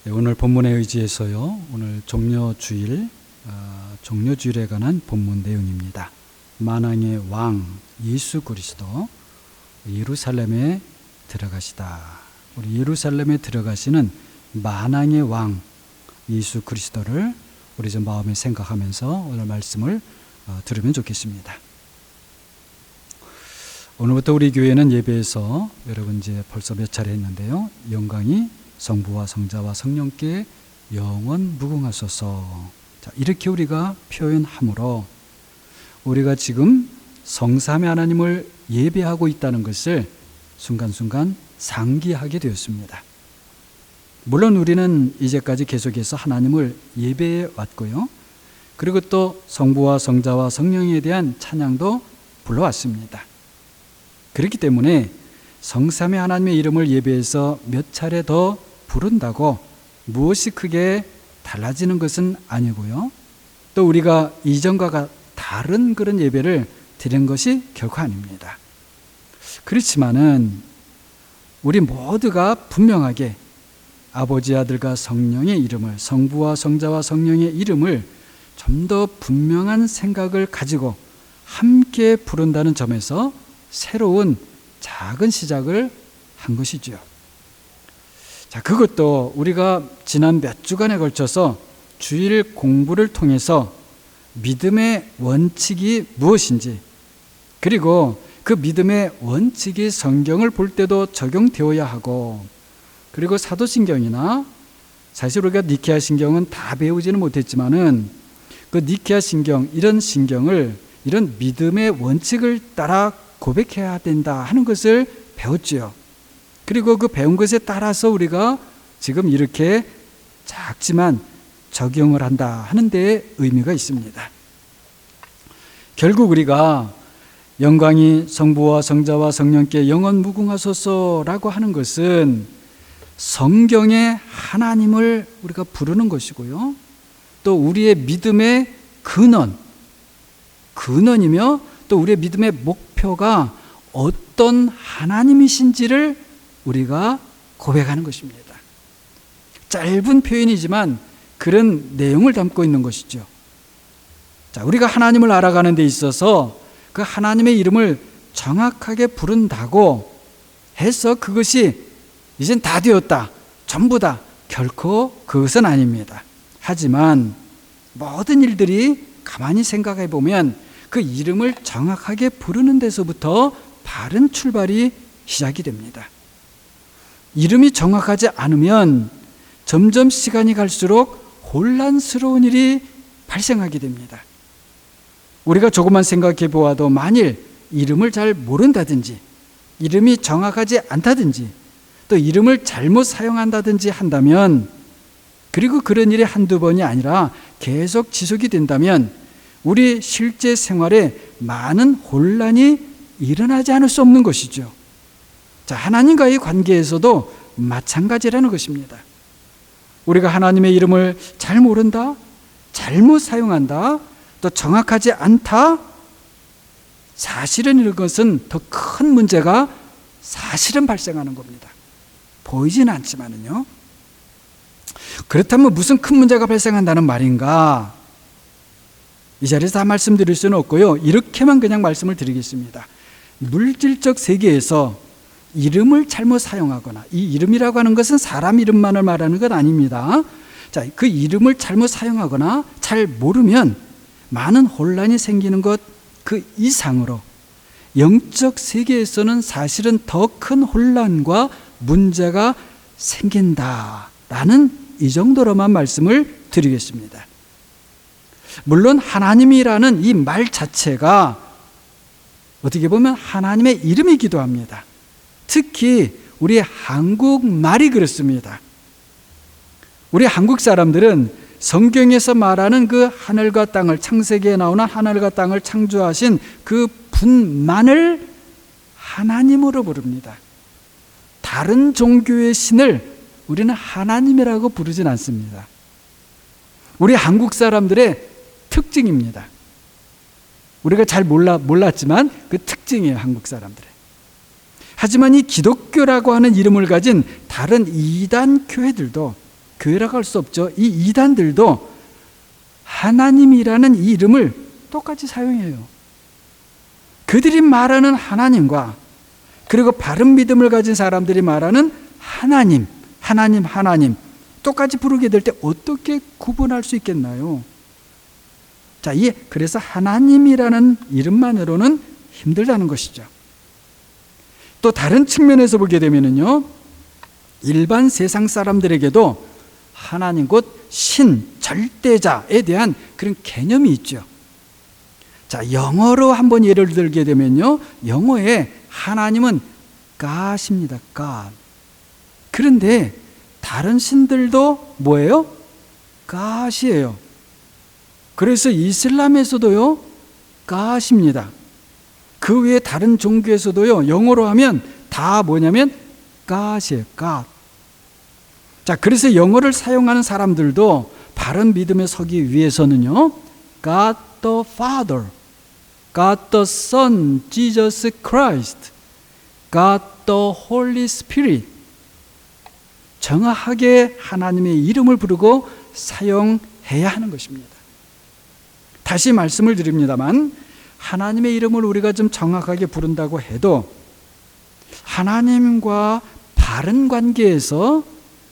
오늘 본문에 의지해서요, 오늘 종려주일에 관한 본문 내용입니다. 만왕의 왕 예수 그리스도 예루살렘에 들어가시다. 우리 예루살렘에 들어가시는 만왕의 왕 예수 그리스도를 우리 좀 마음에 생각하면서 오늘 말씀을 들으면 좋겠습니다. 오늘부터 우리 교회는 예배에서 여러분 이제 벌써 몇 차례 했는데요, 영광이 성부와 성자와 성령께 영원 무궁하소서. 자, 이렇게 우리가 표현함으로 우리가 지금 성삼위 하나님을 예배하고 있다는 것을 순간순간 상기하게 되었습니다. 물론 우리는 이제까지 계속해서 하나님을 예배해 왔고요, 그리고 또 성부와 성자와 성령에 대한 찬양도 불러왔습니다. 그렇기 때문에 성삼위 하나님의 이름을 예배해서 몇 차례 더 부른다고 무엇이 크게 달라지는 것은 아니고요, 또 우리가 이전과 다른 그런 예배를 드린 것이 결코 아닙니다. 그렇지만은 우리 모두가 분명하게 아버지, 아들과 성령의 이름을, 성부와 성자와 성령의 이름을 좀 더 분명한 생각을 가지고 함께 부른다는 점에서 새로운 작은 시작을 한 것이죠. 자, 그것도 우리가 지난 몇 주간에 걸쳐서 주일 공부를 통해서 믿음의 원칙이 무엇인지, 그리고 그 믿음의 원칙이 성경을 볼 때도 적용되어야 하고, 그리고 사도신경이나 사실 우리가 니케아 신경은 다 배우지는 못했지만은 그 니케아 신경, 이런 신경을 이런 믿음의 원칙을 따라 고백해야 된다 하는 것을 배웠지요. 그리고 그 배운 것에 따라서 우리가 지금 이렇게 작지만 적용을 한다 하는 데에 의미가 있습니다. 결국 우리가 영광이 성부와 성자와 성령께 영원 무궁하소서라고 하는 것은 성경의 하나님을 우리가 부르는 것이고요, 또 우리의 믿음의 근원이며 또 우리의 믿음의 목표가 어떤 하나님이신지를 우리가 고백하는 것입니다. 짧은 표현이지만 그런 내용을 담고 있는 것이죠. 자, 우리가 하나님을 알아가는 데 있어서 그 하나님의 이름을 정확하게 부른다고 해서 그것이 이젠 다 되었다, 전부다, 결코 그것은 아닙니다. 하지만 모든 일들이 가만히 생각해 보면 그 이름을 정확하게 부르는 데서부터 바른 출발이 시작이 됩니다. 이름이 정확하지 않으면 점점 시간이 갈수록 혼란스러운 일이 발생하게 됩니다. 우리가 조금만 생각해 보아도 만일 이름을 잘 모른다든지, 이름이 정확하지 않다든지, 또 이름을 잘못 사용한다든지 한다면, 그리고 그런 일이 한두 번이 아니라 계속 지속이 된다면 우리 실제 생활에 많은 혼란이 일어나지 않을 수 없는 것이죠. 자, 하나님과의 관계에서도 마찬가지라는 것입니다. 우리가 하나님의 이름을 잘 모른다, 잘못 사용한다, 또 정확하지 않다, 사실은 이런 것은 더 큰 문제가 사실은 발생하는 겁니다. 보이지는 않지만은요. 그렇다면 무슨 큰 문제가 발생한다는 말인가? 이 자리에서 다 말씀드릴 수는 없고요, 이렇게만 그냥 말씀을 드리겠습니다. 물질적 세계에서 이름을 잘못 사용하거나, 이 이름이라고 하는 것은 사람 이름만을 말하는 것 아닙니다. 자, 그 이름을 잘못 사용하거나 잘 모르면 많은 혼란이 생기는 것 그 이상으로 영적 세계에서는 사실은 더 큰 혼란과 문제가 생긴다라는 이 정도로만 말씀을 드리겠습니다. 물론 하나님이라는 이 말 자체가 어떻게 보면 하나님의 이름이기도 합니다. 특히 우리 한국말이 그렇습니다. 우리 한국 사람들은 성경에서 말하는 그 하늘과 땅을, 창세기에 나오는 하늘과 땅을 창조하신 그 분만을 하나님으로 부릅니다. 다른 종교의 신을 우리는 하나님이라고 부르진 않습니다. 우리 한국 사람들의 특징입니다. 우리가 잘 몰랐지만 그 특징이에요, 한국 사람들의. 하지만 이 기독교라고 하는 이름을 가진 다른 이단 교회들도 교회라고 할 수 없죠. 이 이단들도 하나님이라는 이 이름을 똑같이 사용해요. 그들이 말하는 하나님과 그리고 바른 믿음을 가진 사람들이 말하는 하나님 똑같이 부르게 될 때 어떻게 구분할 수 있겠나요? 자, 그래서 하나님이라는 이름만으로는 힘들다는 것이죠. 또 다른 측면에서 보게 되면요, 일반 세상 사람들에게도 하나님 곧 신, 절대자에 대한 그런 개념이 있죠. 자, 영어로 한번 예를 들게 되면요, 영어에 하나님은 God입니다. God. 그런데 다른 신들도 뭐예요? God이에요. 그래서 이슬람에서도요, God입니다. 그 외에 다른 종교에서도요, 영어로 하면 다 뭐냐면 God이에요. God. 자, 그래서 영어를 사용하는 사람들도 바른 믿음에 서기 위해서는요, God the Father, God the Son, Jesus Christ, God the Holy Spirit, 정확하게 하나님의 이름을 부르고 사용해야 하는 것입니다. 다시 말씀을 드립니다만, 하나님의 이름을 우리가 좀 정확하게 부른다고 해도 하나님과 바른 관계에서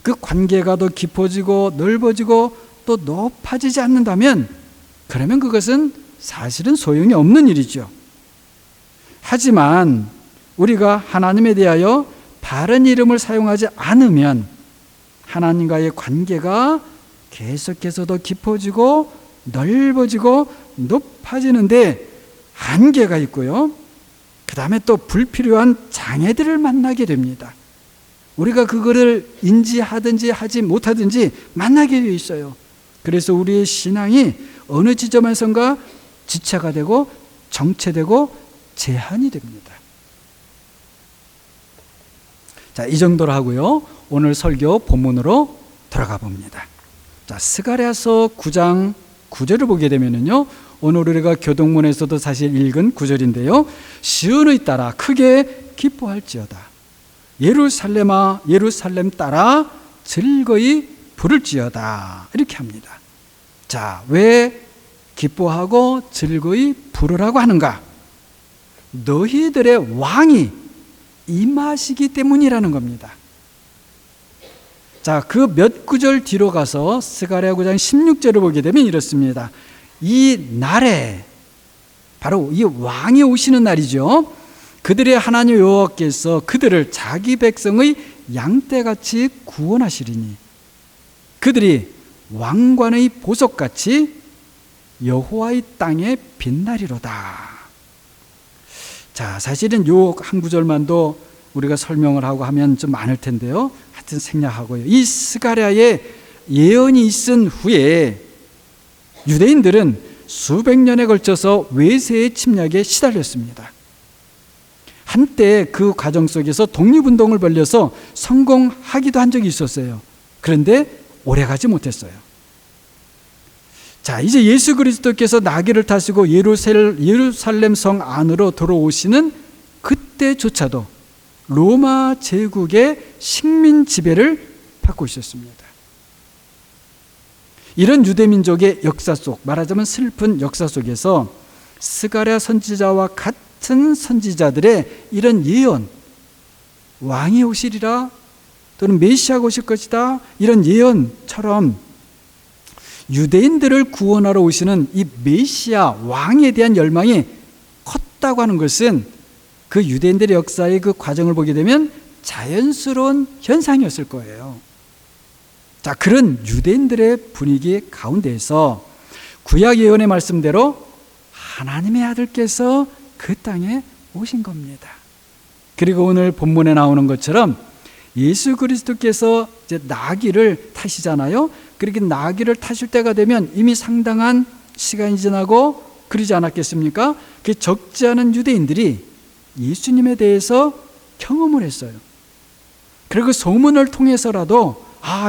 그 관계가 더 깊어지고 넓어지고 또 높아지지 않는다면, 그러면 그것은 사실은 소용이 없는 일이죠. 하지만 우리가 하나님에 대하여 바른 이름을 사용하지 않으면 하나님과의 관계가 계속해서 더 깊어지고 넓어지고 높아지는데 한계가 있고요, 그 다음에 또 불필요한 장애들을 만나게 됩니다. 우리가 그거를 인지하든지 하지 못하든지 만나게 되어 있어요. 그래서 우리의 신앙이 어느 지점에선가 지체가 되고 정체되고 제한이 됩니다. 자, 이 정도로 하고요, 오늘 설교 본문으로 들어가 봅니다. 자, 스가랴서 9장 9절을 보게 되면요, 오늘 우리가 교동문에서도 사실 읽은 9절인데요, 시온의 따라 크게 기뻐할지어다. 예루살렘아 예루살렘 따라 즐거이 부를지어다. 이렇게 합니다. 자, 왜 기뻐하고 즐거이 부르라고 하는가? 너희들의 왕이 임하시기 때문이라는 겁니다. 자, 그 몇 구절 뒤로 가서 스가랴 9장 16절을 보게 되면 이렇습니다. 이 날에, 바로 이 왕이 오시는 날이죠, 그들의 하나님 여호와께서 그들을 자기 백성의 양떼같이 구원하시리니 그들이 왕관의 보석같이 여호와의 땅에 빛나리로다. 자, 사실은 요 한 구절만도 우리가 설명을 하고 하면 좀 많을 텐데요, 하여튼 생략하고요. 이 스가랴의 예언이 있은 후에 유대인들은 수백 년에 걸쳐서 외세의 침략에 시달렸습니다. 한때 그 과정 속에서 독립운동을 벌여서 성공하기도 한 적이 있었어요. 그런데 오래가지 못했어요. 자, 이제 예수 그리스도께서 나귀를 타시고 예루살렘 성 안으로 들어오시는 그때조차도 로마 제국의 식민 지배를 받고 있었습니다. 이런 유대민족의 역사 속, 말하자면 슬픈 역사 속에서 스가랴 선지자와 같은 선지자들의 이런 예언, 왕이 오시리라 또는 메시아가 오실 것이다, 이런 예언처럼 유대인들을 구원하러 오시는 이 메시아 왕에 대한 열망이 컸다고 하는 것은 그 유대인들의 역사의 그 과정을 보게 되면 자연스러운 현상이었을 거예요. 자, 그런 유대인들의 분위기 가운데에서 구약 예언의 말씀대로 하나님의 아들께서 그 땅에 오신 겁니다. 그리고 오늘 본문에 나오는 것처럼 예수 그리스도께서 이제 나귀를 타시잖아요. 그렇게 나귀를 타실 때가 되면 이미 상당한 시간이 지나고 그러지 않았겠습니까? 그 적지 않은 유대인들이 예수님에 대해서 경험을 했어요. 그리고 소문을 통해서라도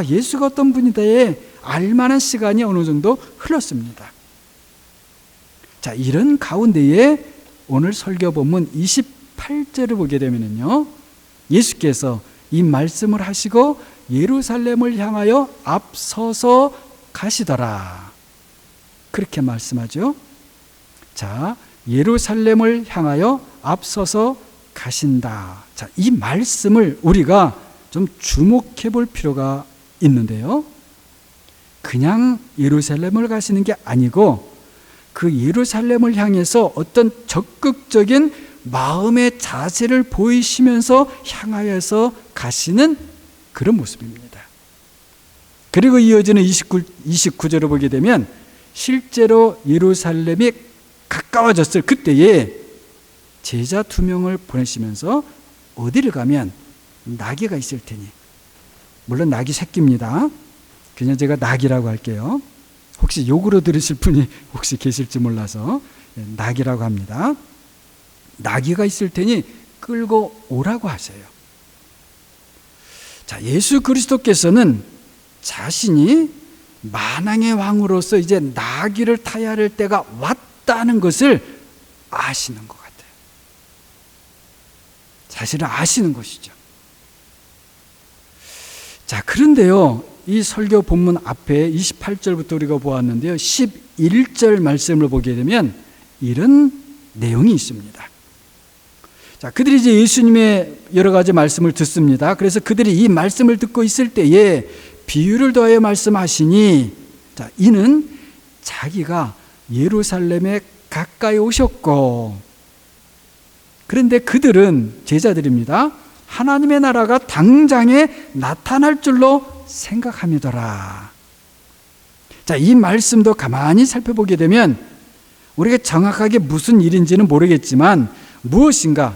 예수가 어떤 분이다에 알만한 시간이 어느 정도 흘렀습니다. 자, 이런 가운데에 오늘 설교 본문 28절을 보게 되면요, 예수께서 이 말씀을 하시고 예루살렘을 향하여 앞서서 가시더라. 그렇게 말씀하죠. 자, 예루살렘을 향하여 앞서서 가신다. 자, 이 말씀을 우리가 좀 주목해 볼 필요가 있는데요. 그냥 예루살렘을 가시는 게 아니고 그 예루살렘을 향해서 어떤 적극적인 마음의 자세를 보이시면서 향하여서 가시는 그런 모습입니다. 그리고 이어지는 29절을 보게 되면 실제로 예루살렘이 가까워졌을 그때에 제자 2명을 보내시면서 어디를 가면 나귀가 있을 테니, 물론 나귀 새끼입니다. 그냥 제가 나귀라고 할게요. 혹시 욕으로 들으실 분이 혹시 계실지 몰라서 나귀라고 합니다. 나귀가 있을 테니 끌고 오라고 하세요. 자, 예수 그리스도께서는 자신이 만왕의 왕으로서 이제 나귀를 타야 할 때가 왔다는 것을 아시는 것 같아요. 사실은 아시는 것이죠. 자, 그런데요, 이 설교 본문 앞에 28절부터 우리가 보았는데요, 11절 말씀을 보게 되면 이런 내용이 있습니다. 자, 그들이 이제 예수님의 여러 가지 말씀을 듣습니다. 그래서 그들이 이 말씀을 듣고 있을 때에 비유를 더하여 말씀하시니, 자, 이는 자기가 예루살렘에 가까이 오셨고, 그런데 그들은, 제자들입니다, 하나님의 나라가 당장에 나타날 줄로 생각함이더라. 자, 이 말씀도 가만히 살펴보게 되면 우리가 정확하게 무슨 일인지는 모르겠지만 무엇인가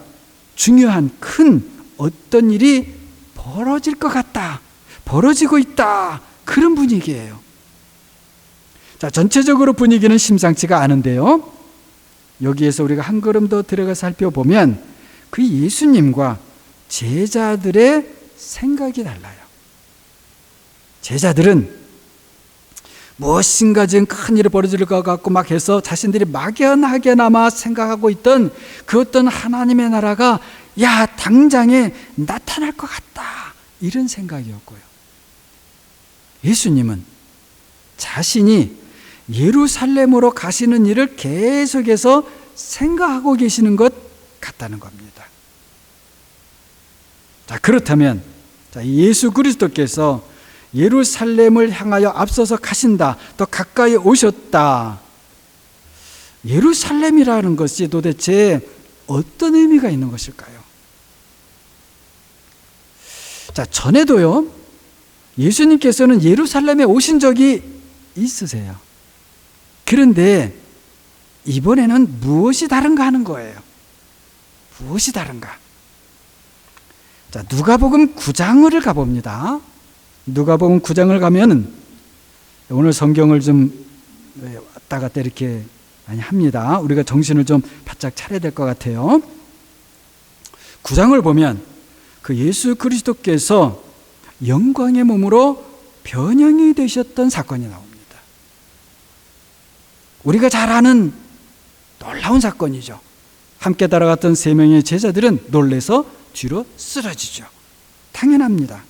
중요한 큰 어떤 일이 벌어질 것 같다, 벌어지고 있다, 그런 분위기예요. 자, 전체적으로 분위기는 심상치가 않은데요, 여기에서 우리가 한 걸음 더 들어가 살펴보면 그 예수님과 제자들의 생각이 달라요. 제자들은 무엇인가 지금 큰 일이 벌어질 것 같고 막 해서 자신들이 막연하게나마 생각하고 있던 그 어떤 하나님의 나라가 야, 당장에 나타날 것 같다, 이런 생각이었고요. 예수님은 자신이 예루살렘으로 가시는 일을 계속해서 생각하고 계시는 것 같다는 겁니다. 자, 그렇다면 예수 그리스도께서 예루살렘을 향하여 앞서서 가신다, 또 가까이 오셨다. 예루살렘이라는 것이 도대체 어떤 의미가 있는 것일까요? 자, 전에도요, 예수님께서는 예루살렘에 오신 적이 있으세요. 그런데 이번에는 무엇이 다른가 하는 거예요. 무엇이 다른가? 자, 누가복음 9장을 가봅니다. 누가복음 9장을 가면 오늘 성경을 좀 왔다 갔다 이렇게 많이 합니다. 우리가 정신을 좀 바짝 차려야 될 것 같아요. 9장을 보면 그 예수 그리스도께서 영광의 몸으로 변형이 되셨던 사건이 나옵니다. 우리가 잘 아는 놀라운 사건이죠. 함께 따라갔던 3명의 제자들은 놀래서 뒤로 쓰러지죠. 당연합니다.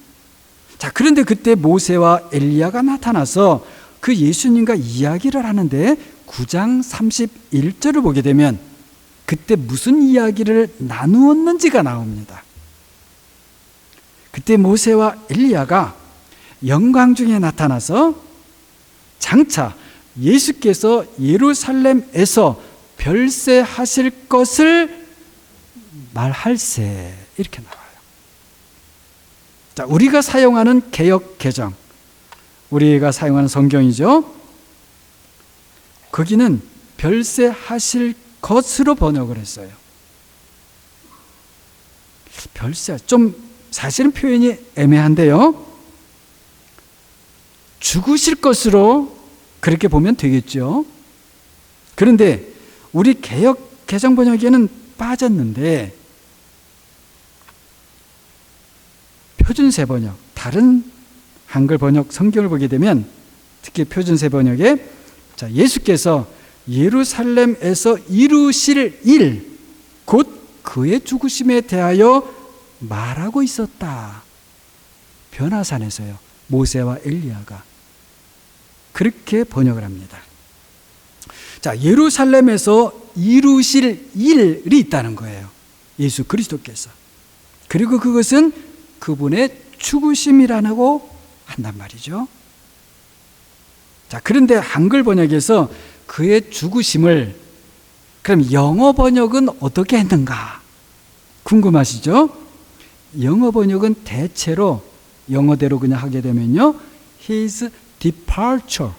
자, 그런데 그때 모세와 엘리야가 나타나서 그 예수님과 이야기를 하는데 9장 31절을 보게 되면 그때 무슨 이야기를 나누었는지가 나옵니다. 그때 모세와 엘리야가 영광 중에 나타나서 장차 예수께서 예루살렘에서 별세하실 것을 말할세, 이렇게 나와요. 자, 우리가 사용하는 개역 개정, 우리가 사용하는 성경이죠. 거기는 별세하실 것으로 번역을 했어요. 별세, 좀 사실은 표현이 애매한데요, 죽으실 것으로 그렇게 보면 되겠죠. 그런데 우리 개역 개정 번역에는 빠졌는데 표준세 번역, 다른 한글 번역 성경을 보게 되면 특히 표준세 번역에 자, 예수께서 예루살렘에서 이루실 일, 곧 그의 죽으심에 대하여 말하고 있었다, 변화산에서요. 모세와 엘리야가 그렇게 번역을 합니다. 자, 예루살렘에서 이루실 일이 있다는 거예요. 예수 그리스도께서. 그리고 그것은 그분의 죽으심이라고 한단 말이죠. 자, 그런데 한글 번역에서 그의 죽으심을 그럼 영어 번역은 어떻게 했는가? 궁금하시죠? 영어 번역은 대체로 영어대로 그냥 하게 되면요, His departure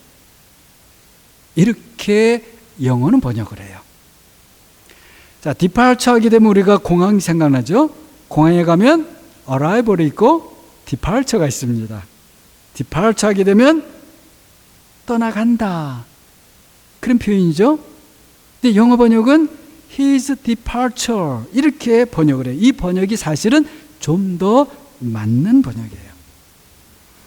이렇게 영어는 번역을 해요. 자, departure 하게 되면 우리가 공항이 생각나죠? 공항에 가면 arrival이 있고 departure가 있습니다. departure 하게 되면 떠나간다 그런 표현이죠. 근데 영어 번역은 His departure 이렇게 번역을 해요. 이 번역이 사실은 좀 더 맞는 번역이에요.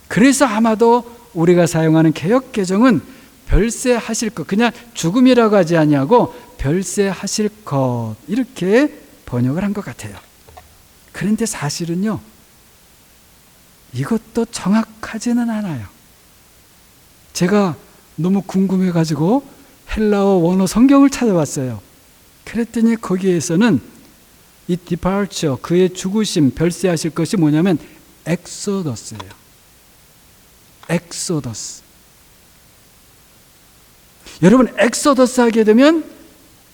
그래서 아마도 우리가 사용하는 개역개정은 별세하실 것, 그냥 죽음이라고 하지 아니하고 별세하실 것 이렇게 번역을 한 것 같아요. 그런데 사실은요, 이것도 정확하지는 않아요. 제가 너무 궁금해가지고 헬라어 원어 성경을 찾아봤어요. 그랬더니 거기에서는 이 departure, 그의 죽으심, 별세하실 것이 뭐냐면 엑소더스예요. 엑소더스. 여러분, 엑소더스 하게 되면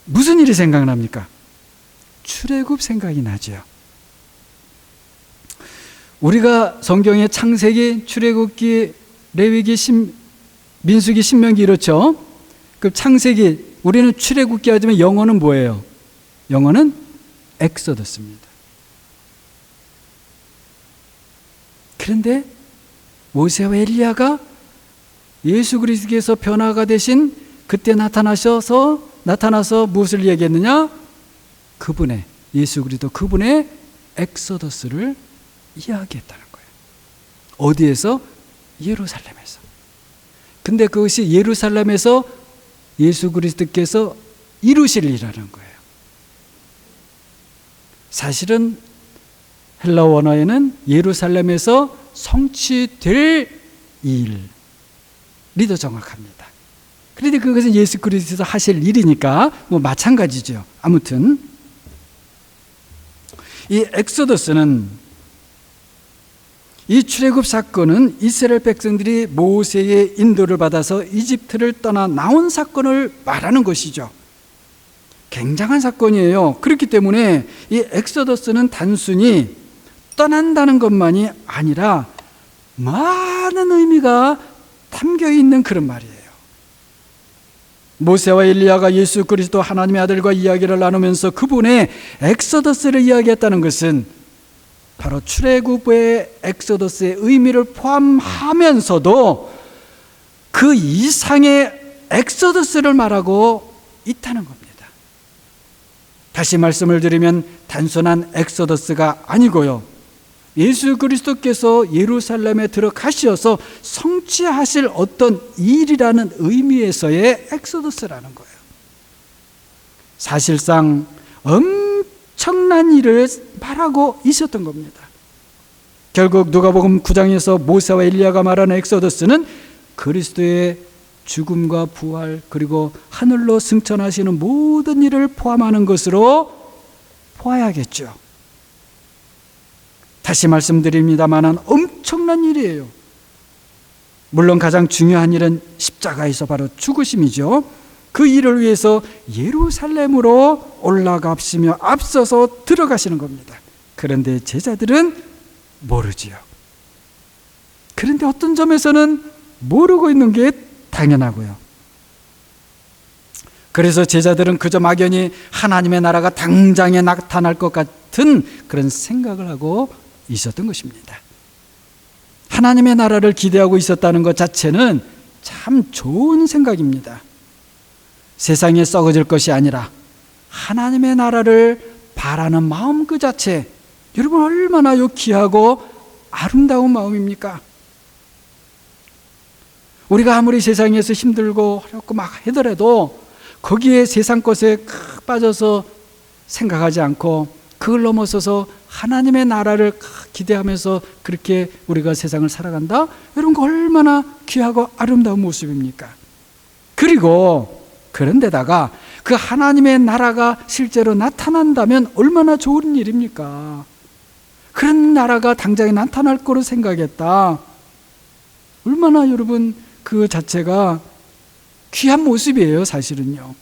무슨 일이 생각납니까? 출애굽 생각이 나죠. 우리가 성경의 창세기, 출애굽기, 레위기, 민수기, 신명기 이렇죠. 그 창세기, 우리는 출애굽기 하지만 영어는 뭐예요? 영어는 엑소더스입니다. 그런데 모세와 엘리야가 예수 그리스도께서 변화가 되신 그때 나타나서 무엇을 얘기했느냐? 그분의, 예수 그리스도 그분의 엑소더스를 이야기했다는 거예요. 어디에서? 예루살렘에서. 근데 그것이 예루살렘에서 예수 그리스도께서 이루실 일이라는 거예요. 사실은 헬라 원어에는 예루살렘에서 성취될 일이 더 정확합니다. 그런데 그것은 예수 그리스도께서 하실 일이니까 뭐 마찬가지죠. 아무튼 이 엑소더스는, 이 출애굽 사건은 이스라엘 백성들이 모세의 인도를 받아서 이집트를 떠나 나온 사건을 말하는 것이죠. 굉장한 사건이에요. 그렇기 때문에 이 엑소더스는 단순히 떠난다는 것만이 아니라 많은 의미가 담겨 있는 그런 말이에요. 모세와 엘리야가 예수 그리스도 하나님의 아들과 이야기를 나누면서 그분의 엑소더스를 이야기했다는 것은 바로 출애굽의 엑소더스의 의미를 포함하면서도 그 이상의 엑소더스를 말하고 있다는 겁니다. 다시 말씀을 드리면 단순한 엑소더스가 아니고요, 예수 그리스도께서 예루살렘에 들어가셔서 성취하실 어떤 일이라는 의미에서의 엑소더스라는 거예요. 사실상 엄청난 일을 말하고 있었던 겁니다. 결국 누가복음 9장에서 모세와 엘리야가 말하는 엑소더스는 그리스도의 죽음과 부활, 그리고 하늘로 승천하시는 모든 일을 포함하는 것으로 보아야겠죠. 다시 말씀드립니다만 엄청난 일이에요. 물론 가장 중요한 일은 십자가에서 바로 죽으심이죠. 그 일을 위해서 예루살렘으로 올라가시며 앞서서 들어가시는 겁니다. 그런데 제자들은 모르지요. 그런데 어떤 점에서는 모르고 있는 게 당연하고요. 그래서 제자들은 그저 막연히 하나님의 나라가 당장에 나타날 것 같은 그런 생각을 하고 있었던 것입니다. 하나님의 나라를 기대하고 있었다는 것 자체는 참 좋은 생각입니다. 세상에 썩어질 것이 아니라 하나님의 나라를 바라는 마음 그 자체, 여러분 얼마나 귀하고 아름다운 마음입니까? 우리가 아무리 세상에서 힘들고 어렵고 막 하더라도 거기에 세상 것에 빠져서 생각하지 않고 그걸 넘어서서 하나님의 나라를 기대하면서 그렇게 우리가 세상을 살아간다? 여러분, 얼마나 귀하고 아름다운 모습입니까? 그리고 그런데다가 그 하나님의 나라가 실제로 나타난다면 얼마나 좋은 일입니까? 그런 나라가 당장에 나타날 거로 생각했다. 얼마나 여러분 그 자체가 귀한 모습이에요, 사실은요.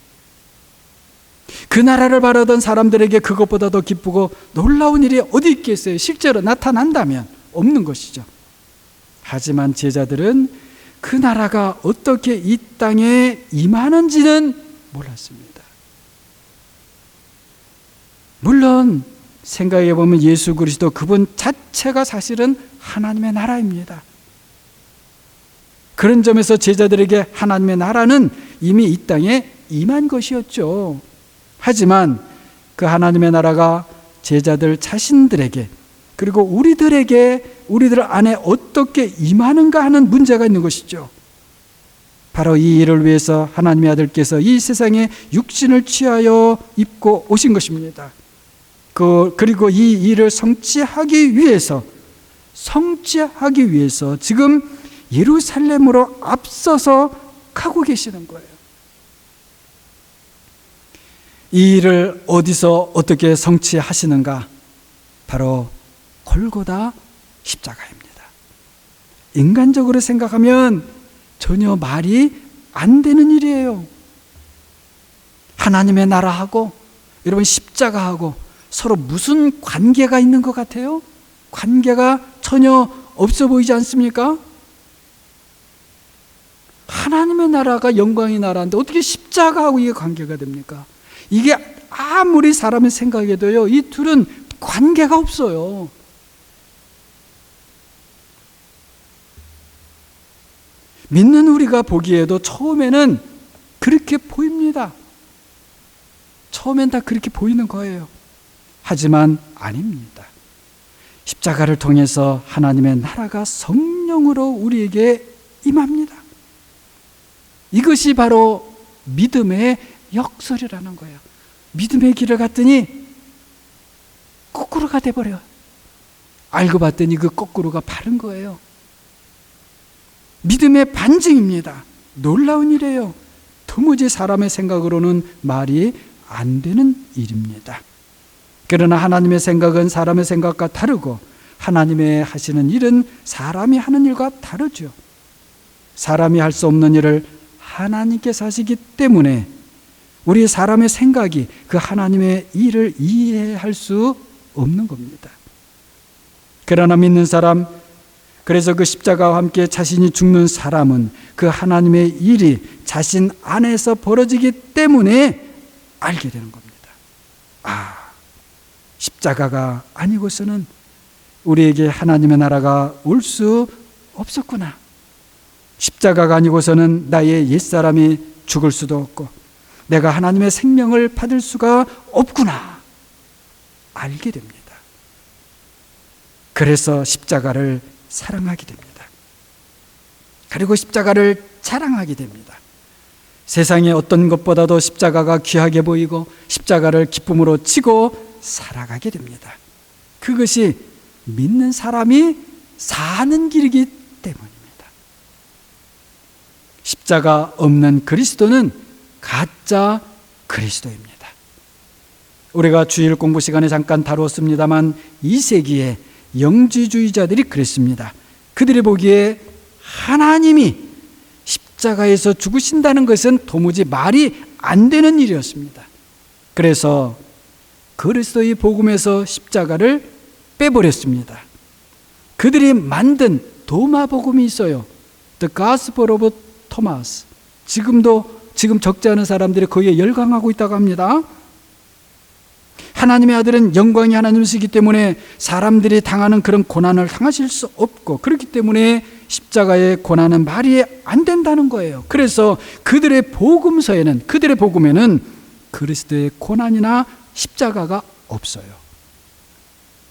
그 나라를 바라던 사람들에게 그것보다 더 기쁘고 놀라운 일이 어디 있겠어요? 실제로 나타난다면 없는 것이죠. 하지만 제자들은 그 나라가 어떻게 이 땅에 임하는지는 몰랐습니다. 물론 생각해 보면 예수 그리스도 그분 자체가 사실은 하나님의 나라입니다. 그런 점에서 제자들에게 하나님의 나라는 이미 이 땅에 임한 것이었죠. 하지만 그 하나님의 나라가 제자들 자신들에게 그리고 우리들 안에 어떻게 임하는가 하는 문제가 있는 것이죠. 바로 이 일을 위해서 하나님의 아들께서 이 세상에 육신을 취하여 입고 오신 것입니다. 그리고 이 일을 성취하기 위해서 지금 예루살렘으로 앞서서 가고 계시는 거예요. 이 일을 어디서 어떻게 성취하시는가? 바로 골고다 십자가입니다. 인간적으로 생각하면 전혀 말이 안 되는 일이에요. 하나님의 나라하고 여러분 십자가하고 서로 무슨 관계가 있는 것 같아요? 관계가 전혀 없어 보이지 않습니까? 하나님의 나라가 영광의 나라인데 어떻게 십자가하고 이게 관계가 됩니까? 이게 아무리 사람이 생각해도요, 이 둘은 관계가 없어요. 믿는 우리가 보기에도 처음에는 그렇게 보입니다. 처음엔 다 그렇게 보이는 거예요. 하지만 아닙니다. 십자가를 통해서 하나님의 나라가 성령으로 우리에게 임합니다. 이것이 바로 믿음의 역설이라는 거예요. 믿음의 길을 갔더니 거꾸로가 돼버려요. 알고 봤더니 그 거꾸로가 바른 거예요. 믿음의 반증입니다. 놀라운 일이에요. 도무지 사람의 생각으로는 말이 안 되는 일입니다. 그러나 하나님의 생각은 사람의 생각과 다르고 하나님의 하시는 일은 사람이 하는 일과 다르죠. 사람이 할 수 없는 일을 하나님께서 하시기 때문에 우리 사람의 생각이 그 하나님의 일을 이해할 수 없는 겁니다. 그러나 믿는 사람, 그래서 그 십자가와 함께 자신이 죽는 사람은 그 하나님의 일이 자신 안에서 벌어지기 때문에 알게 되는 겁니다. 십자가가 아니고서는 우리에게 하나님의 나라가 올 수 없었구나. 십자가가 아니고서는 나의 옛사람이 죽을 수도 없고 내가 하나님의 생명을 받을 수가 없구나. 알게 됩니다. 그래서 십자가를 사랑하게 됩니다. 그리고 십자가를 자랑하게 됩니다. 세상의 어떤 것보다도 십자가가 귀하게 보이고 십자가를 기쁨으로 지고 살아가게 됩니다. 그것이 믿는 사람이 사는 길이기 때문입니다. 십자가 없는 그리스도는 가짜 그리스도입니다. 우리가 주일 공부 시간에 잠깐 다루었습니다만 2세기에 영지주의자들이 그랬습니다. 그들이 보기에 하나님이 십자가에서 죽으신다는 것은 도무지 말이 안 되는 일이었습니다. 그래서 그리스도의 복음에서 십자가를 빼버렸습니다. 그들이 만든 도마 복음이 있어요. The Gospel of Thomas. 지금 적지 않은 사람들이 거기에 열광하고 있다고 합니다. 하나님의 아들은 영광이 하나님이시기 때문에 사람들이 당하는 그런 고난을 당하실 수 없고 그렇기 때문에 십자가의 고난은 말이 안 된다는 거예요. 그래서 그들의 복음에는 그리스도의 고난이나 십자가가 없어요.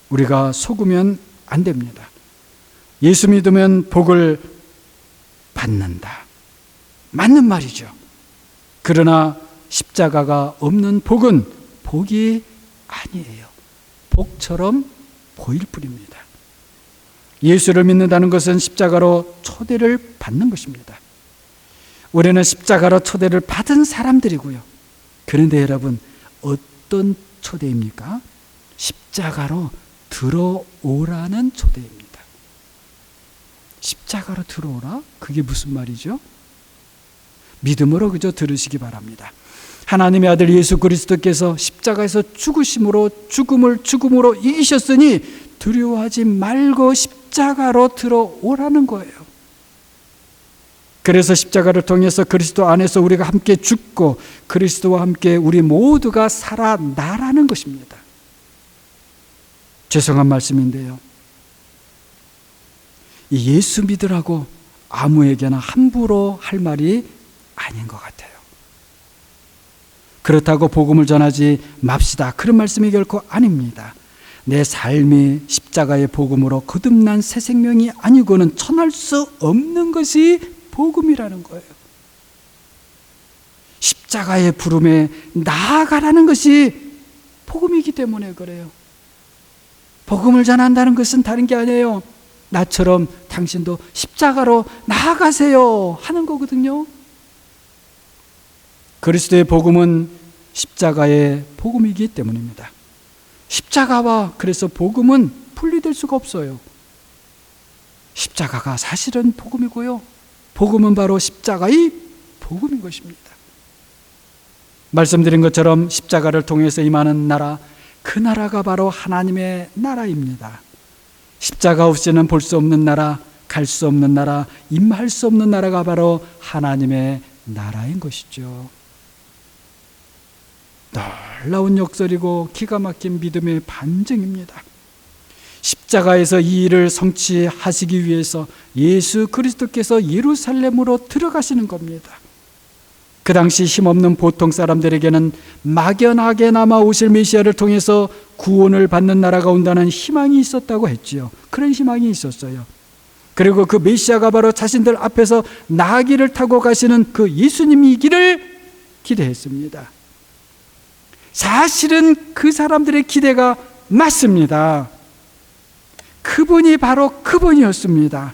우리가 속으면 안 됩니다. 예수 믿으면 복을 받는다. 맞는 말이죠. 그러나 십자가가 없는 복은 복이 아니에요. 복처럼 보일 뿐입니다. 예수를 믿는다는 것은 십자가로 초대를 받는 것입니다. 우리는 십자가로 초대를 받은 사람들이고요. 그런데 여러분, 어떤 초대입니까? 십자가로 들어오라는 초대입니다. 십자가로 들어오라? 그게 무슨 말이죠? 믿음으로 그저 들으시기 바랍니다. 하나님의 아들 예수 그리스도께서 십자가에서 죽음으로 이기셨으니 두려워하지 말고 십자가로 들어오라는 거예요. 그래서 십자가를 통해서 그리스도 안에서 우리가 함께 죽고 그리스도와 함께 우리 모두가 살아나라는 것입니다. 죄송한 말씀인데요, 이 예수 믿으라고 아무에게나 함부로 할 말이 아닌 것 같아요. 그렇다고 복음을 전하지 맙시다, 그런 말씀이 결코 아닙니다. 내 삶이 십자가의 복음으로 거듭난 새 생명이 아니고는 전할 수 없는 것이 복음이라는 거예요. 십자가의 부름에 나아가라는 것이 복음이기 때문에 그래요. 복음을 전한다는 것은 다른 게 아니에요. 나처럼 당신도 십자가로 나아가세요 하는 거거든요. 그리스도의 복음은 십자가의 복음이기 때문입니다. 십자가와 그래서 복음은 분리될 수가 없어요. 십자가가 사실은 복음이고요, 복음은 바로 십자가의 복음인 것입니다. 말씀드린 것처럼 십자가를 통해서 임하는 나라, 그 나라가 바로 하나님의 나라입니다. 십자가 없이는 볼 수 없는 나라, 갈 수 없는 나라, 임할 수 없는 나라가 바로 하나님의 나라인 것이죠. 놀라운 역설이고 기가 막힌 믿음의 반증입니다. 십자가에서 이 일을 성취하시기 위해서 예수 그리스도께서 예루살렘으로 들어가시는 겁니다. 그 당시 힘없는 보통 사람들에게는 막연하게나마 오실 메시아를 통해서 구원을 받는 나라가 온다는 희망이 있었다고 했지요. 그런 희망이 있었어요. 그리고 그 메시아가 바로 자신들 앞에서 나귀를 타고 가시는 그 예수님이기를 기대했습니다. 사실은 그 사람들의 기대가 맞습니다. 그분이 바로 그분이었습니다.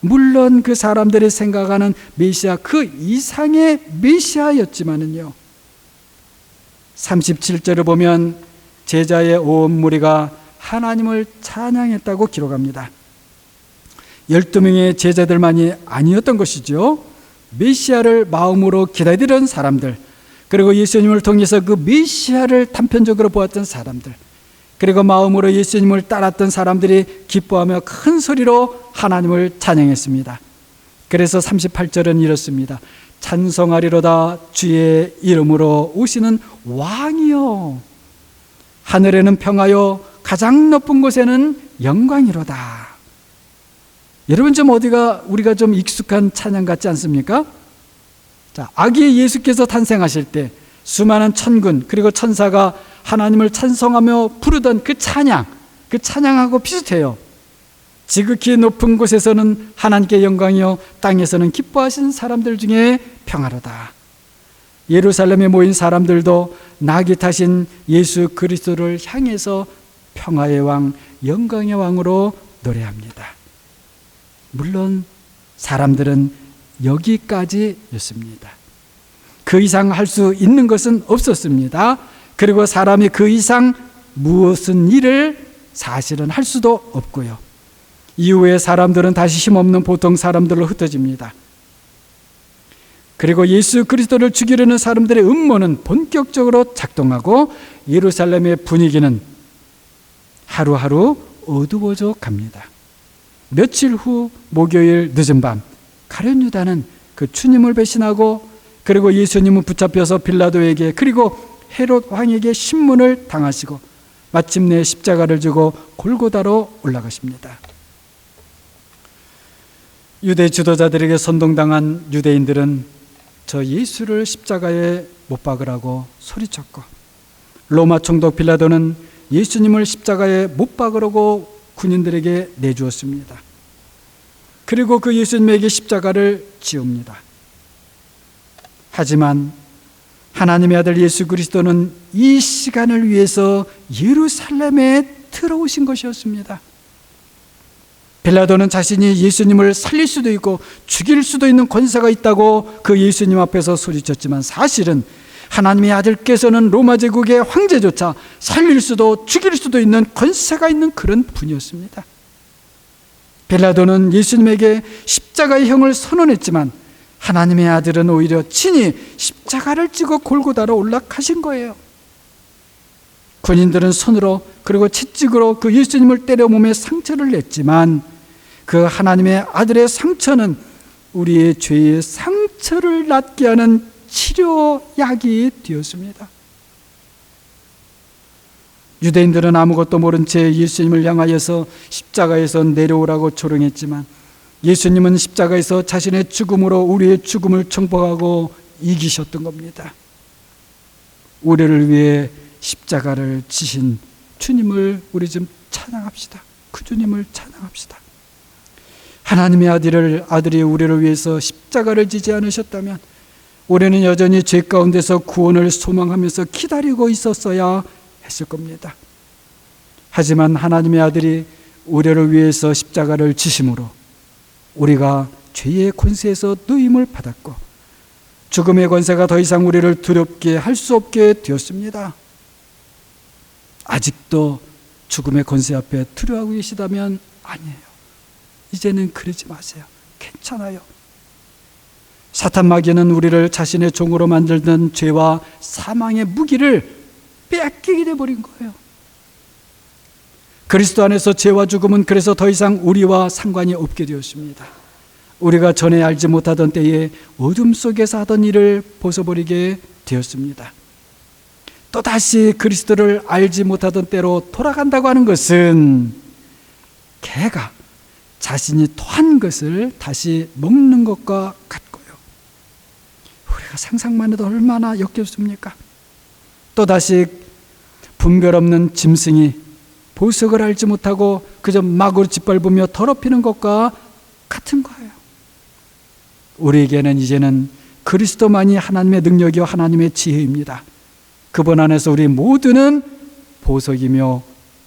물론 그 사람들이 생각하는 메시아 그 이상의 메시아였지만은요, 37절을 보면 제자의 온 무리가 하나님을 찬양했다고 기록합니다. 12명의 제자들만이 아니었던 것이죠. 메시아를 마음으로 기다리던 사람들, 그리고 예수님을 통해서 그 메시아를 단편적으로 보았던 사람들, 그리고 마음으로 예수님을 따랐던 사람들이 기뻐하며 큰 소리로 하나님을 찬양했습니다. 그래서 38절은 이렇습니다. 찬송하리로다 주의 이름으로 오시는 왕이요, 하늘에는 평화요, 가장 높은 곳에는 영광이로다. 여러분, 좀 어디가 우리가 좀 익숙한 찬양 같지 않습니까? 자, 아기 예수께서 탄생하실 때 수많은 천군 그리고 천사가 하나님을 찬송하며 부르던 그 찬양하고 비슷해요. 지극히 높은 곳에서는 하나님께 영광이요, 땅에서는 기뻐하시는 사람들 중에 평화로다. 예루살렘에 모인 사람들도 나귀 타신 예수 그리스도를 향해서 평화의 왕, 영광의 왕으로 노래합니다. 물론 사람들은 여기까지였습니다. 그 이상 할 수 있는 것은 없었습니다. 그리고 사람이 그 이상 무엇은 일을 사실은 할 수도 없고요. 이후에 사람들은 다시 힘없는 보통 사람들로 흩어집니다. 그리고 예수 그리스도를 죽이려는 사람들의 음모는 본격적으로 작동하고 예루살렘의 분위기는 하루하루 어두워져 갑니다. 며칠 후 목요일 늦은 밤, 가룟 유다는 그 주님을 배신하고 그리고 예수님은 붙잡혀서 빌라도에게 그리고 헤롯 왕에게 신문을 당하시고 마침내 십자가를 지고 골고다로 올라가십니다. 유대 지도자들에게 선동당한 유대인들은 저 예수를 십자가에 못 박으라고 소리쳤고, 로마 총독 빌라도는 예수님을 십자가에 못 박으라고 군인들에게 내주었습니다. 그리고 그 예수님에게 십자가를 지웁니다. 하지만 하나님의 아들 예수 그리스도는 이 시간을 위해서 예루살렘에 들어오신 것이었습니다. 빌라도는 자신이 예수님을 살릴 수도 있고 죽일 수도 있는 권세가 있다고 그 예수님 앞에서 소리쳤지만, 사실은 하나님의 아들께서는 로마 제국의 황제조차 살릴 수도 죽일 수도 있는 권세가 있는 그런 분이었습니다. 빌라도는 예수님에게 십자가의 형을 선언했지만, 하나님의 아들은 오히려 친히 십자가를 찌고 골고다로 올라가신 거예요. 군인들은 손으로 그리고 채찍으로 그 예수님을 때려 몸에 상처를 냈지만, 그 하나님의 아들의 상처는 우리의 죄의 상처를 낫게 하는 치료약이 되었습니다. 유대인들은 아무것도 모른 채 예수님을 향하여서 십자가에서 내려오라고 조롱했지만, 예수님은 십자가에서 자신의 죽음으로 우리의 죽음을 정복하고 이기셨던 겁니다. 우리를 위해 십자가를 지신 주님을 우리 좀 찬양합시다. 그 주님을 찬양합시다. 하나님의 아들이 우리를 위해서 십자가를 지지 않으셨다면 우리는 여전히 죄 가운데서 구원을 소망하면서 기다리고 있었어야 했을 겁니다. 하지만 하나님의 아들이 우리를 위해서 십자가를 지심으로 우리가 죄의 권세에서 누임을 받았고, 죽음의 권세가 더 이상 우리를 두렵게 할 수 없게 되었습니다. 아직도 죽음의 권세 앞에 두려워하고 계시다면 아니에요. 이제는 그러지 마세요. 괜찮아요. 사탄 마귀는 우리를 자신의 종으로 만들던 죄와 사망의 무기를 빼앗기게 돼버린 거예요. 그리스도 안에서 죄와 죽음은 그래서 더 이상 우리와 상관이 없게 되었습니다. 우리가 전에 알지 못하던 때에 어둠 속에서 하던 일을 벗어버리게 되었습니다. 또다시 그리스도를 알지 못하던 때로 돌아간다고 하는 것은 개가 자신이 토한 것을 다시 먹는 것과 같고요. 우리가 상상만 해도 얼마나 역겹습니까? 또다시 분별 없는 짐승이 보석을 알지 못하고 그저 막으로 짓밟으며 더럽히는 것과 같은 거예요. 우리에게는 이제는 그리스도만이 하나님의 능력이요 하나님의 지혜입니다. 그분 안에서 우리 모두는 보석이며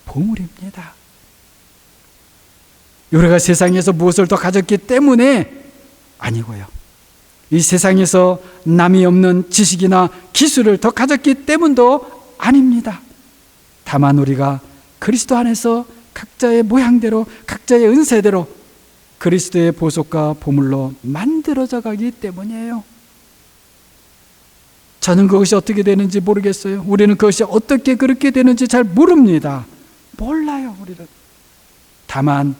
보물입니다. 우리가 세상에서 무엇을 더 가졌기 때문에 아니고요, 이 세상에서 남이 없는 지식이나 기술을 더 가졌기 때문도 아닙니다. 다만 우리가 그리스도 안에서 각자의 모양대로 각자의 은사대로 그리스도의 보석과 보물로 만들어져 가기 때문이에요. 저는 그것이 어떻게 되는지 모르겠어요. 우리는 그것이 어떻게 그렇게 되는지 잘 모릅니다. 몰라요, 우리는. 다만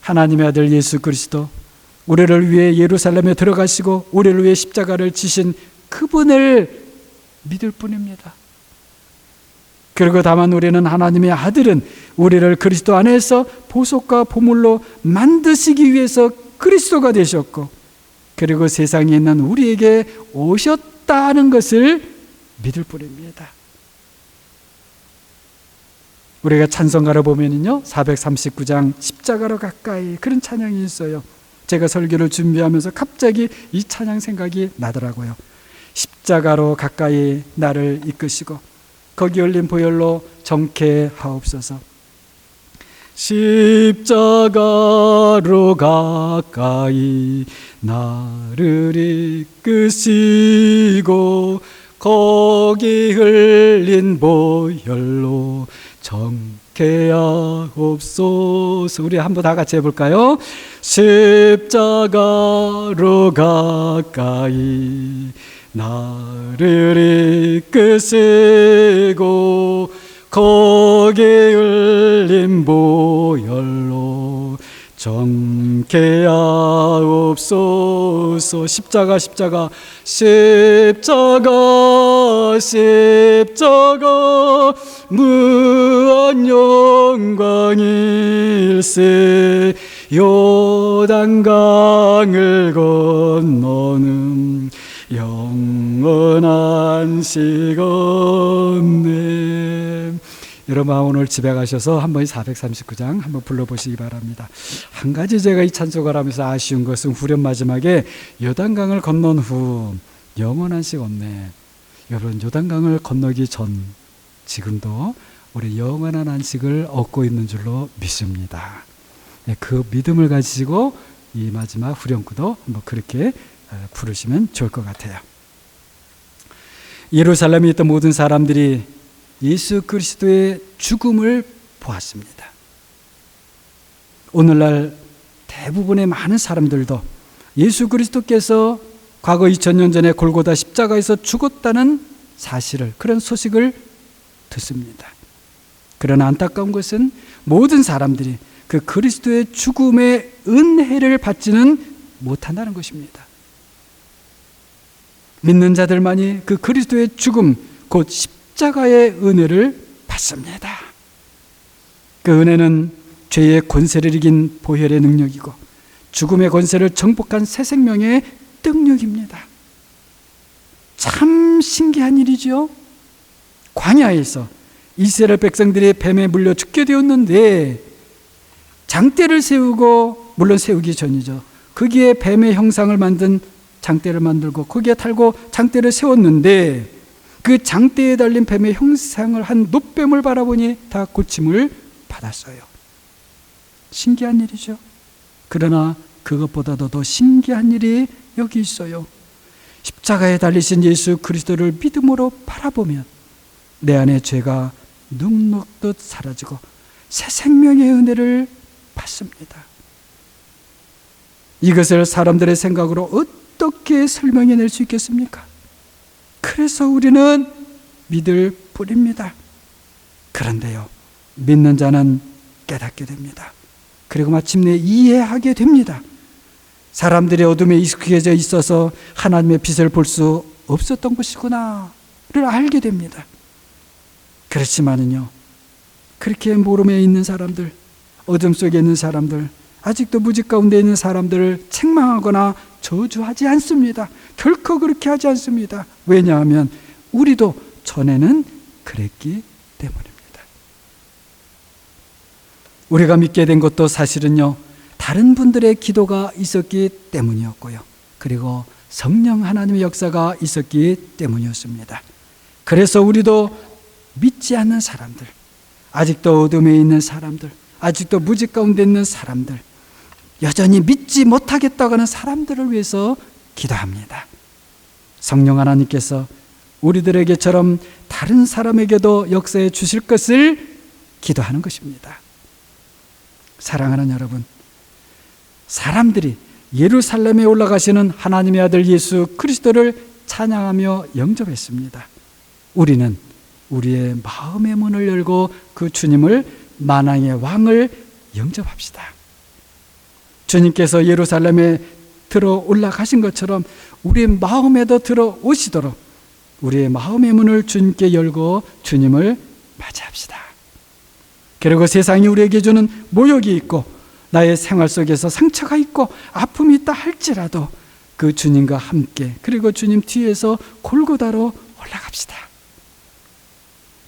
하나님의 아들 예수 그리스도, 우리를 위해 예루살렘에 들어가시고 우리를 위해 십자가를 지신 그분을 믿을 뿐입니다. 그리고 다만 우리는 하나님의 아들은 우리를 그리스도 안에서 보석과 보물로 만드시기 위해서 그리스도가 되셨고, 그리고 세상에 있는 우리에게 오셨다는 것을 믿을 뿐입니다. 우리가 찬송가를 보면요, 439장 십자가로 가까이, 그런 찬양이 있어요. 제가 설교를 준비하면서 갑자기 이 찬양 생각이 나더라고요. 십자가로 가까이 나를 이끄시고 거기 열린 보혈로 정케하옵소서. 십자가로 가까이 나를 이끄시고 거기 흘린 보혈로 정케하옵소서. 우리 한번 다 같이 해볼까요? 십자가로 가까이 나를 이끄시고 거기 흘린 보혈로 정케하옵소서. 십자가 십자가 무한 영광일세. 요단강을 건너는 영원한 시간네. 여러분 오늘 집에 가셔서 한번 439장 한번 불러보시기 바랍니다. 한 가지 제가 이 찬송가를 하면서 아쉬운 것은 후렴 마지막에 요단강을 건넌 후 영원한 시 없네. 여러분 요단강을 건너기 전 지금도 우리 영원한 안식을 얻고 있는 줄로 믿습니다. 그 믿음을 가지고 이 마지막 후렴구도 한번 그렇게 부르시면 좋을 것 같아요. 예루살렘에 있던 모든 사람들이 예수 그리스도의 죽음을 보았습니다. 오늘날 대부분의 많은 사람들도 예수 그리스도께서 과거 2000년 전에 골고다 십자가에서 죽었다는 사실을, 그런 소식을 듣습니다. 그러나 안타까운 것은 모든 사람들이 그 그리스도의 죽음의 은혜를 받지는 못한다는 것입니다. 믿는 자들만이 그 그리스도의 죽음, 곧 십자가의 은혜를 받습니다. 그 은혜는 죄의 권세를 이긴 보혈의 능력이고 죽음의 권세를 정복한 새 생명의 능력입니다. 참 신기한 일이죠. 광야에서 이스라엘 백성들이 뱀에 물려 죽게 되었는데 장대를 세우고, 물론 세우기 전이죠, 거기에 뱀의 형상을 만든 장대를 만들고 거기에 달고 장대를 세웠는데 그 장대에 달린 뱀의 형상을 한 놋뱀을 바라보니 다 고침을 받았어요. 신기한 일이죠. 그러나 그것보다도 더 신기한 일이 여기 있어요. 십자가에 달리신 예수 그리스도를 믿음으로 바라보면 내 안의 죄가 눅눅듯 사라지고 새 생명의 은혜를 받습니다. 이것을 사람들의 생각으로 어떻게 설명해낼 수 있겠습니까? 그래서 우리는 믿을 뿐입니다. 그런데요, 믿는 자는 깨닫게 됩니다. 그리고 마침내 이해하게 됩니다. 사람들이 어둠에 익숙해져 있어서 하나님의 빛을 볼 수 없었던 것이구나를 알게 됩니다. 그렇지만은요, 그렇게 모름에 있는 사람들, 어둠 속에 있는 사람들, 아직도 무지 가운데 있는 사람들을 책망하거나 저주하지 않습니다. 결코 그렇게 하지 않습니다. 왜냐하면 우리도 전에는 그랬기 때문입니다. 우리가 믿게 된 것도 사실은요, 다른 분들의 기도가 있었기 때문이었고요, 그리고 성령 하나님의 역사가 있었기 때문이었습니다. 그래서 우리도 믿지 않는 사람들, 아직도 어둠에 있는 사람들, 아직도 무지 가운데 있는 사람들, 여전히 믿지 못하겠다고 하는 사람들을 위해서 기도합니다. 성령 하나님께서 우리들에게처럼 다른 사람에게도 역사해 주실 것을 기도하는 것입니다. 사랑하는 여러분, 사람들이 예루살렘에 올라가시는 하나님의 아들 예수 그리스도를 찬양하며 영접했습니다. 우리는 우리의 마음의 문을 열고 그 주님을 만왕의 왕을 영접합시다. 주님께서 예루살렘에 들어 올라가신 것처럼 우리의 마음에도 들어오시도록 우리의 마음의 문을 주님께 열고 주님을 맞이합시다. 그리고 세상이 우리에게 주는 모욕이 있고 나의 생활 속에서 상처가 있고 아픔이 있다 할지라도 그 주님과 함께, 그리고 주님 뒤에서 골고다로 올라갑시다.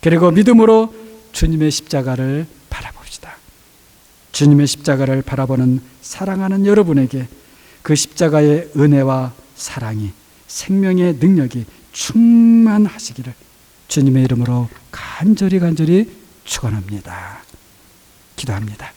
그리고 믿음으로 주님의 십자가를 바라봅시다. 주님의 십자가를 바라보는 사랑하는 여러분에게 그 십자가의 은혜와 사랑이, 생명의 능력이 충만하시기를 주님의 이름으로 간절히 축원합니다. 기도합니다.